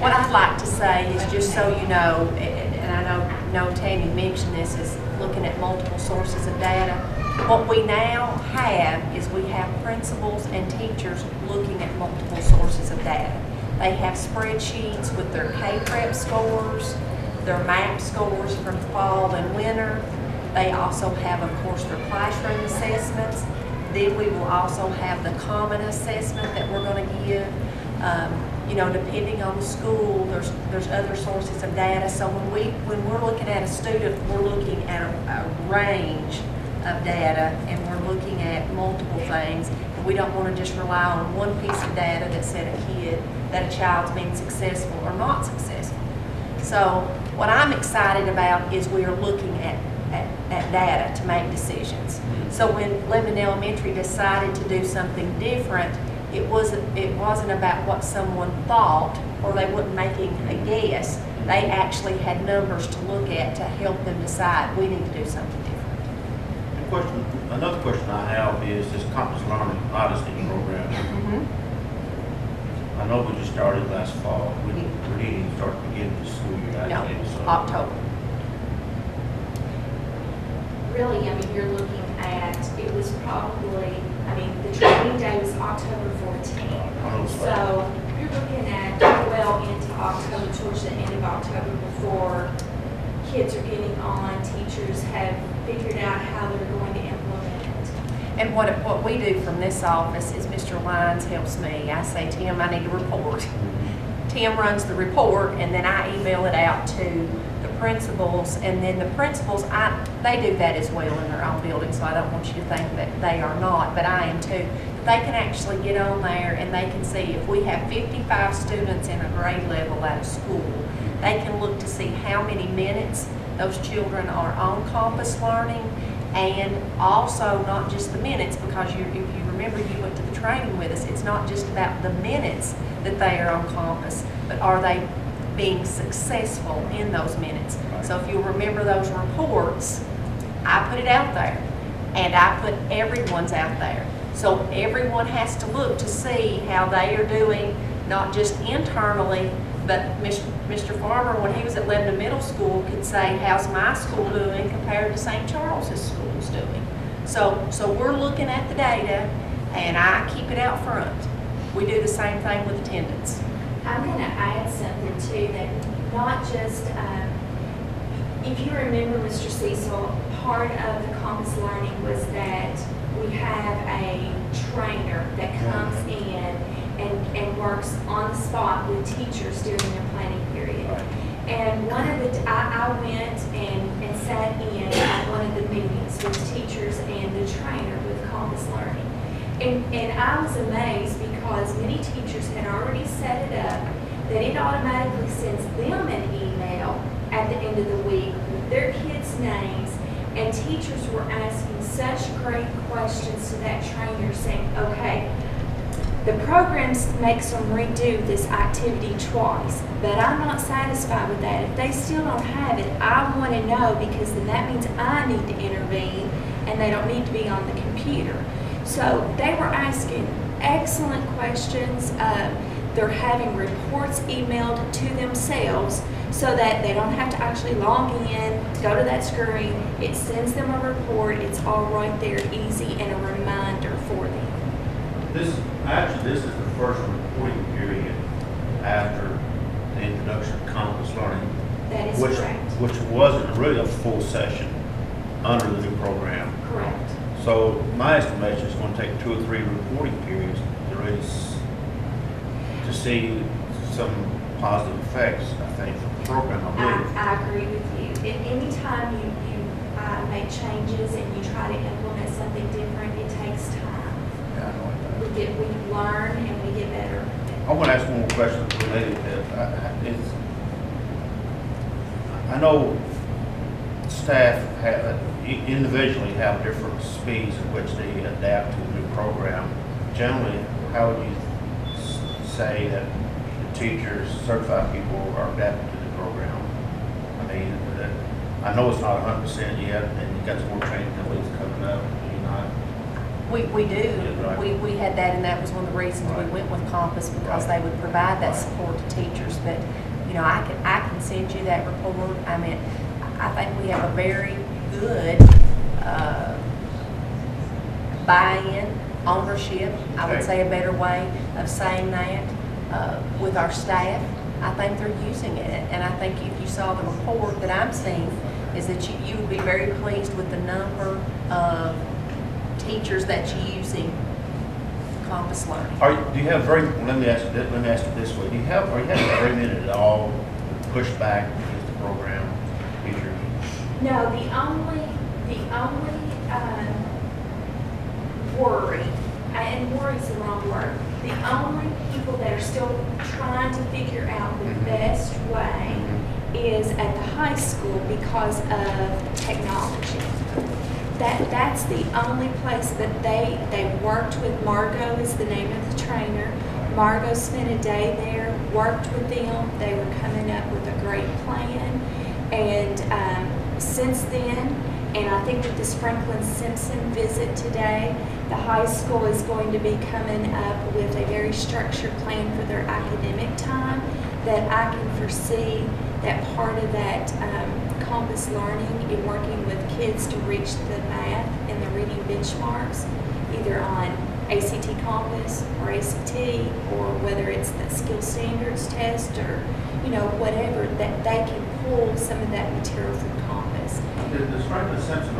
What I'd like to say is, just so you know, and I know Tammy mentioned this, is looking at multiple sources of data. What we now have is we have principals and teachers looking at multiple sources of data. They have spreadsheets with their K-Prep scores, their MAP scores from fall and winter. They also have, of course, their classroom assessments. Then we will also have the common assessment that we're going to give. You know, depending on the school, there's other sources of data. So when we're looking at a student, we're looking at a range of data, and we're looking at multiple things. And we don't want to just rely on one piece of data that said that a child's been successful or not successful. So what I'm excited about is we are looking at data to make decisions. So when Lebanon Elementary decided to do something different, it wasn't about what someone thought, or they weren't making a guess. They actually had numbers to look at to help them decide we need to do something different. Another question I have is this Compass Learning Odyssey program. I know we just started last fall. We didn't even start the beginning of the school year. No, So. October. Really, I mean, you're looking at, it was probably, I mean, the training day was October 14th. So you're looking at well into October, towards the end of October, before kids are getting on, teachers have figured out how they're going to implement it. And what we do from this office is Mr. Lyons helps me. I say, Tim, I need a report. Tim runs the report, and then I email it out to the principals, and then the principals, they do that as well in their own building, so I don't want you to think that they are not, but I am too. They can actually get on there and they can see if we have 55 students in a grade level at a school, they can look to see how many minutes those children are on Compass Learning, and also not just the minutes, because if you remember you went to the training with us, it's not just about the minutes that they are on Compass, but are they being successful in those minutes. So if you'll remember those reports, I put it out there, and I put everyone's out there. So everyone has to look to see how they are doing, not just internally, but Mr. Farmer, when he was at Lebanon Middle School, could say, how's my school doing compared to St. Charles's schools doing? So we're looking at the data, and I keep it out front. We do the same thing with attendance. I'm going to add something too, that not just, if you remember, Mr. Cecil, part of the Compass Learning was that we have a trainer that comes in and works on the spot with teachers during their planning period. And one of the, I went and sat in at one of the meetings with teachers and the trainer with Compass Learning. And I was amazed because many teachers had already set it up that it automatically sends them an email at the end of the week with their kids' names, and teachers were asking such great questions to that trainer saying, okay, the program makes them redo this activity twice, but I'm not satisfied with that. If they still don't have it, I want to know, because then that means I need to intervene and they don't need to be on the computer. So they were asking excellent questions. They're having reports emailed to themselves so that they don't have to actually log in, go to that screen. It sends them a report. It's all right there, easy, and a reminder for them. This is the first reporting period after the introduction of Compass Learning. That is correct. Which wasn't really a full session under the new program. Correct. So my estimation is going to take 2 or 3 reporting periods to really to see some positive effects, I think, from the program. I agree with you. Anytime you make changes and you try to implement something different, it takes time. Yeah, I know it does. We learn and we get better. I want to ask one more question related to that. I know staff individually have different speeds at which they adapt to the new program. Generally, how would you say that the teachers, certified people, are adapting to the program? I mean, I know it's not 100% yet, and you got some more training companies coming up. We do. Yeah, right. We had that, and that was one of the reasons we Right. went with Compass, because Right. they would provide that Right. support to teachers. But, you know, I can send you that report. I mean, I think we have a very good buy-in, ownership, I would Okay. say a better way of saying that, with our staff. I think they're using it, and I think if you saw the report that I'm seeing, is that you would be very pleased with the number of teachers that's using Compass Learning. Do you have let me ask it this way, are you having very minute at all pushback against the program? Teacher? No, the only worry, and worry's the wrong word, the only people that are still trying to figure out the Mhm. best way is at the high school because of technology. That's the only place, but they worked with Margot, is the name of the trainer. Margot spent a day there, worked with them. They were coming up with a great plan. And since then, and I think with this Franklin Simpson visit today, the high school is going to be coming up with a very structured plan for their academic time that I can foresee that part of that Compass Learning in working with kids to reach the math and the reading benchmarks, either on ACT Compass or ACT, or whether it's the skill standards test or, you know, whatever, that they can pull some of that material from Compass. Does Franklin Simpson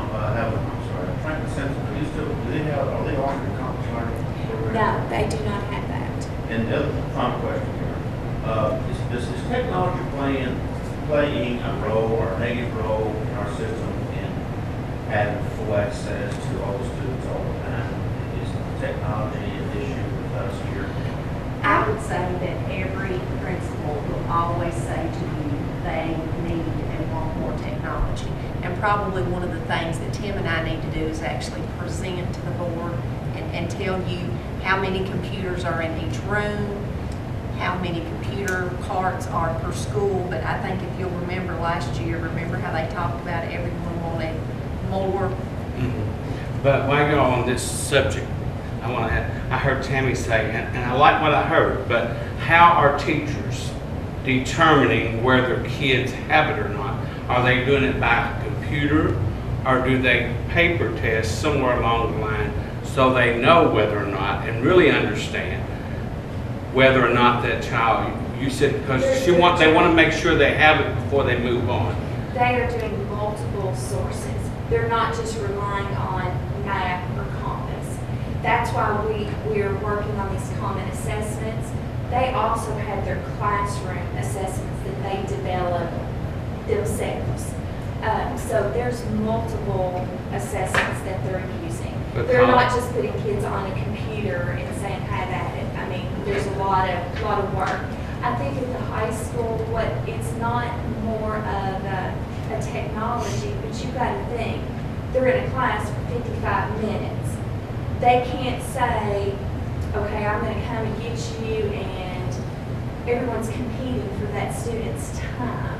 Franklin Simpson, are they offering Compass Learning program? No, they do not have that. And the other final question here, does this technology playing a role or a negative role in our system in having full access to all the students all the time? Is technology an issue with us here? I would say that every principal will always say to you they need and want more technology. And probably one of the things that Tim and I need to do is actually present to the board and tell you how many computers are in each room, how many computer carts are per school. But I think if you'll remember last year, remember how they talked about everyone wanted more. Mhm. But while you're on this subject, I heard Tammy say, and I like what I heard, but how are teachers determining whether kids have it or not? Are they doing it by computer, or do they paper test somewhere along the line so they know whether or not, and really understand whether or not that child, you said, because they want to make sure they have it before they move on. They are doing multiple sources. They're not just relying on math or Compass. That's why we are working on these common assessments. They also have their classroom assessments that they develop themselves. So there's multiple assessments that they're using. But They're how- not just putting kids on a computer and saying, have at it. I mean, there's a lot of work. I think at the high school, it's not more of a technology, but you've got to think, they're in a class for 55 minutes. They can't say, okay, I'm going to come and get you, and everyone's competing for that student's time.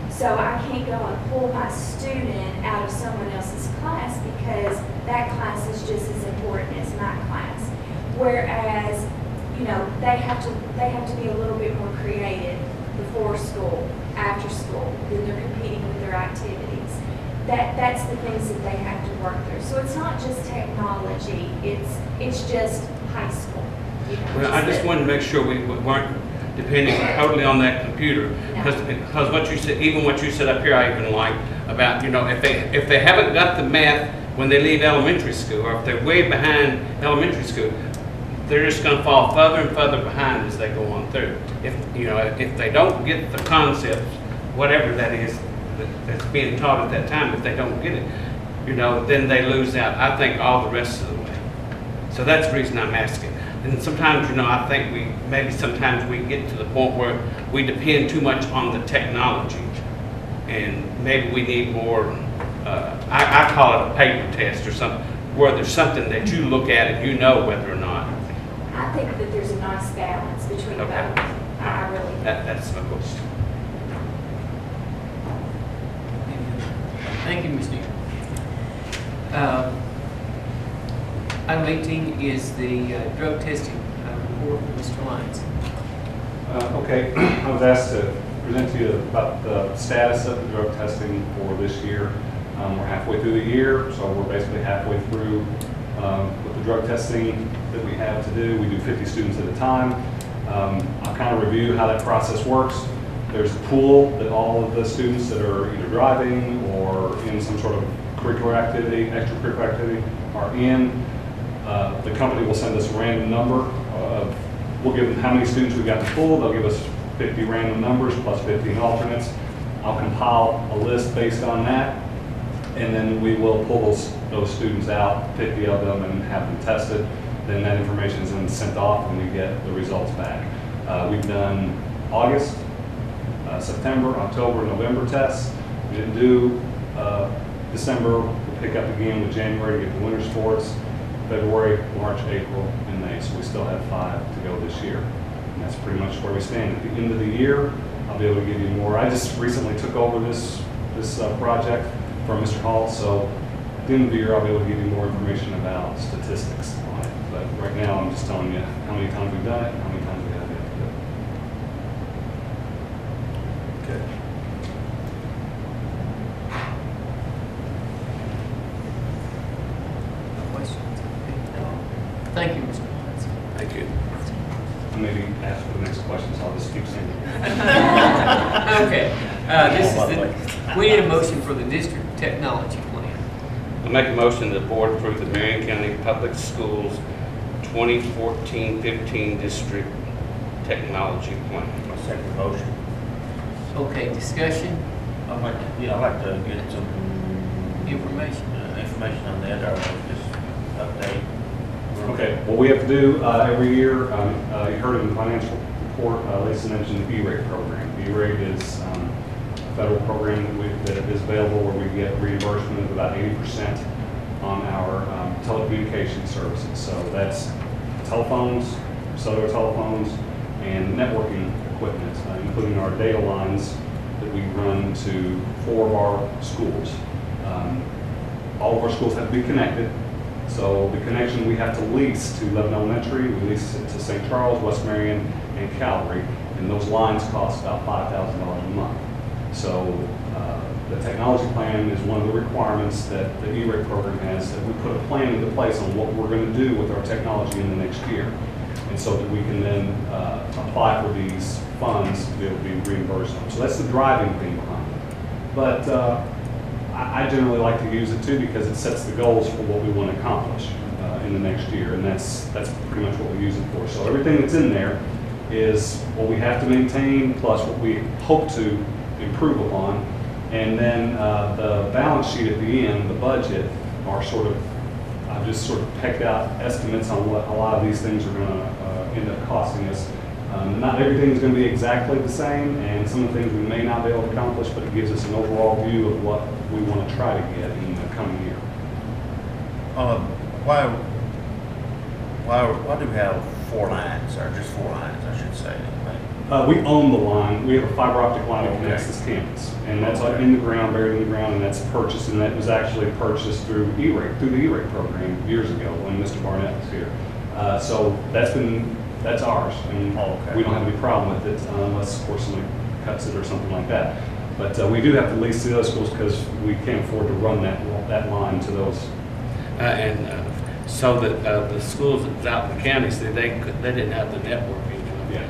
So I can't go and pull my student out of someone else's class because that class is just as important as my class. Whereas, you know, they have to be a little bit more creative before school, after school, then they're competing with their activities. That's the things that they have to work through. So it's not just technology, it's just high school. You know, Well, I just that- wanted to make sure we weren't depending totally on that computer. Because what you said, even what you said up here, I even like about, you know, if they haven't got the math when they leave elementary school, or if they're way behind elementary school, they're just going to fall further and further behind as they go on through. If they don't get the concepts, whatever that is that's being taught at that time, if they don't get it, then they lose out, I think, all the rest of the way. So that's the reason I'm asking. And sometimes, I think sometimes we get to the point where we depend too much on the technology. And maybe we need more, I call it a paper test or something, where there's something that you look at and you know whether or not. I think that there's a nice balance between Okay. both. I really do. That's my question. Thank you, Ms. Dean. Item 18 is the drug testing report from Mr. Lyons. Okay, I was asked to present to you about the status of the drug testing for this year. We're halfway through the year, so we're basically halfway through with the drug testing that we have to do. We do 50 students at a time. I'll kind of review how that process works. There's a pool that all of the students that are either driving or in some sort of curricular activity, extracurricular activity, are in. The company will send us a random number. We'll give them how many students we've got in the pool. They'll give us 50 random numbers plus 15 alternates. I'll compile a list based on that, and then we will pull those students out, 50 of them, and have them tested. Then that information is then sent off, and we get the results back. We've done August, September, October, November tests. We didn't do December. We'll pick up again with January to get the winter sports. February, March, April, and May. So we still have 5 to go this year. And that's pretty much where we stand. At the end of the year, I'll be able to give you more. I just recently took over this project from Mr. Hall, so at the end of the year, I'll be able to give you more information about statistics on it. But right now, I'm just telling you how many times we've done it and how many times we have yet to do it. Okay. Questions? Thank you, Mr. Lyons. Thank you. I maybe ask for the next question, so I'll just keep saying it. Okay, we need a motion for the district technology plan. I make a motion that the board approve the Marion County Public Schools 2014-15 district technology plan. My second motion. Okay, discussion, I'd like to get some information. information on that, or just update. Okay, what we have to do every year, you heard in the financial report, Lisa mentioned the E-rate program. The E-rate is a federal program that is available where we get reimbursement of about 80% on our telecommunication services. So that's telephones, cellular telephones, and networking equipment, including our data lines that we run to 4 of our schools. All of our schools have to be connected. So the connection we have to lease to Lebanon Elementary, we lease it to St. Charles, West Marion, and Calvary, and those lines cost about $5,000 a month. So the technology plan is one of the requirements that the E-rate program has, that we put a plan into place on what we're going to do with our technology in the next year, and so that we can then apply for these funds to be able to be reimbursed on. So that's the driving thing behind it. But I generally like to use it too because it sets the goals for what we want to accomplish in the next year, and that's pretty much what we use it for. So everything that's in there is what we have to maintain plus what we hope to improve upon, and then the balance sheet at the end, the budget, are I've just sort of pegged out estimates on what a lot of these things are going to end up costing us. Not everything is going to be exactly the same, and some of the things we may not be able to accomplish, but it gives us an overall view of what we want to try to get in the coming year. Why do we have 4 lines, or just 4 lines, I should say? We own the line. We have a fiber optic line that Okay. connects this campus, and that's Okay. in the ground, buried in the ground, and that's purchased, and that was actually purchased through the E-rate program years ago when Mr. Barnett was here. So that's ours, and Okay. we don't have any problem with it unless, of course, somebody cuts it or something like that. But we do have to lease to those schools because we can't afford to run that line to those. So that the schools out in the counties, they didn't have the networking. Yeah.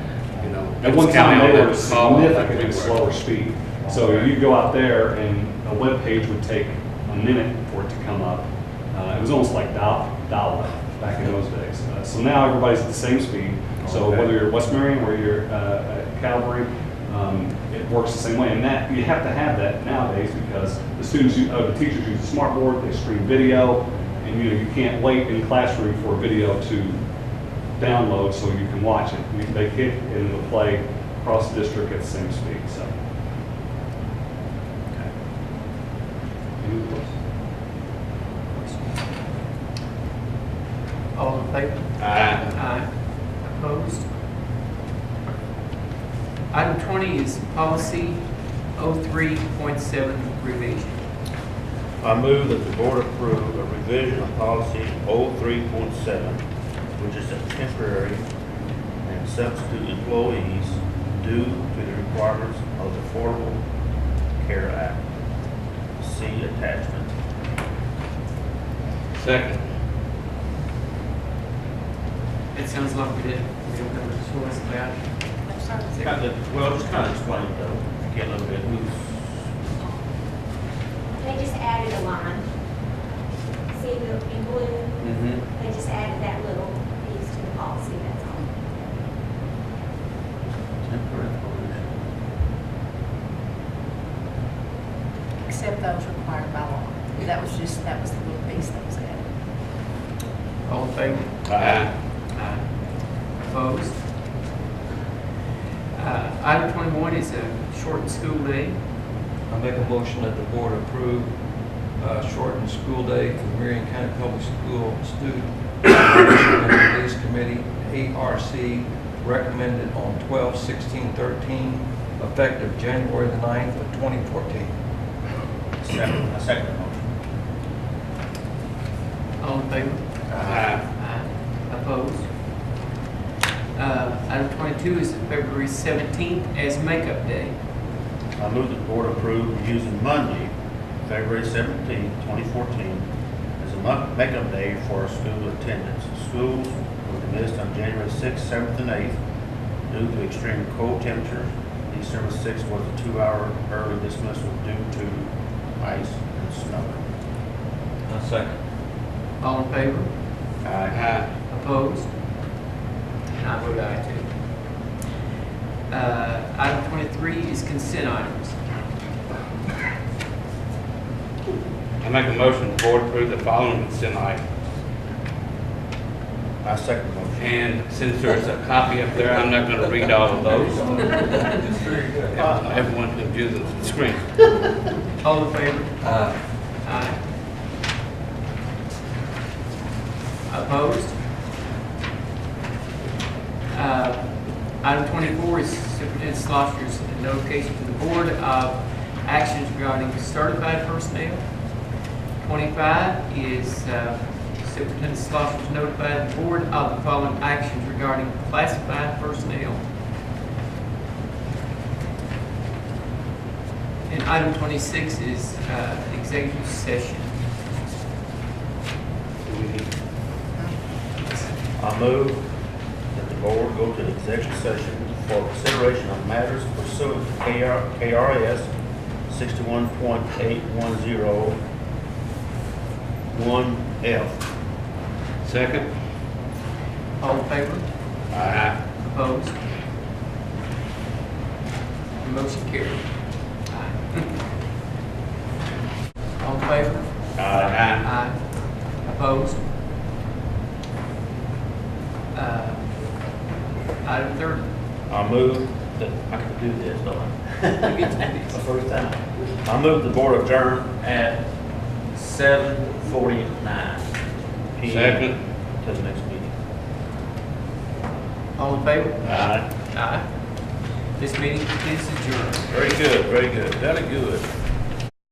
You know, At one time, they were significantly like we were. slower speed. So you go out there and a web page would take a minute for it to come up. It was almost like dial-up back in those days. So now everybody's at the same speed. So Okay. whether you're at West Marion or you're at Calvary, it works the same way. And that you have to have that nowadays because the teachers use a smart board, they stream video, and you can't wait in the classroom for a video to download so you can watch it. They hit and it'll play across the district at the same speed. So. Okay. Any other questions? All in favor? Aye. Opposed? Item 20 is policy 03.7 revision. I move that the board approve a revision of policy 03.7, which is a temporary and substitute employees due to the requirements of the Affordable Care Act. See attachment. Second. It sounds like we don't have a choice about it. I'm sorry. Well, just kind of explain it though, if you get a little bit loose. They just added a line. See the in blue? They just added that little piece to the policy, that's all. Temporary employees. Except those required by law. That was the little piece that was added. All in favor? Aye. Aye. Opposed? Item 21 is a shortened school day. I make a motion that the board approve shortened school day for Marion County Public School student release committee, ARC, recommended on 12/16/13, effective January the 9th of 2014. I second the motion. All in favor? Aye. Aye. Opposed? Item 22 is February 17th as makeup day. I move the board approve using Monday, February 17, 2014, as a makeup day for school attendance. Schools were dismissed on January 6th, 7th, and 8th due to extreme cold temperatures. December 6th was a 2-hour early dismissal due to ice and snow. I second. All in favor? Aye. Opposed? And I vote aye too. Item 23 is consent items. I make a motion the board approve the following consent items. I second the motion. And since there's a copy up there, I'm not going to read all of those. Everyone can view the screen. All in favor? Aye. Aye. Opposed? Item 24 is Superintendent Schlosser's notification to the board of actions regarding certified personnel. 25 is Superintendent Schlosser's notified the board of the following actions regarding classified personnel. And item 26 is executive session. I move that the board go to executive session for consideration of matters pursuant to KRS 61.8101F. Second. All in favor? Aye. Opposed? Motion carried. Aye. All in favor? Aye. Aye. Opposed? Item 30. I move that, I can do this, don't I? You get to do It's the this. first time. I move the board adjourn at 7:49 p.m. Second. To the next meeting. All in favor? Aye. Aye. This meeting is adjourned. Very good, very good. Very good.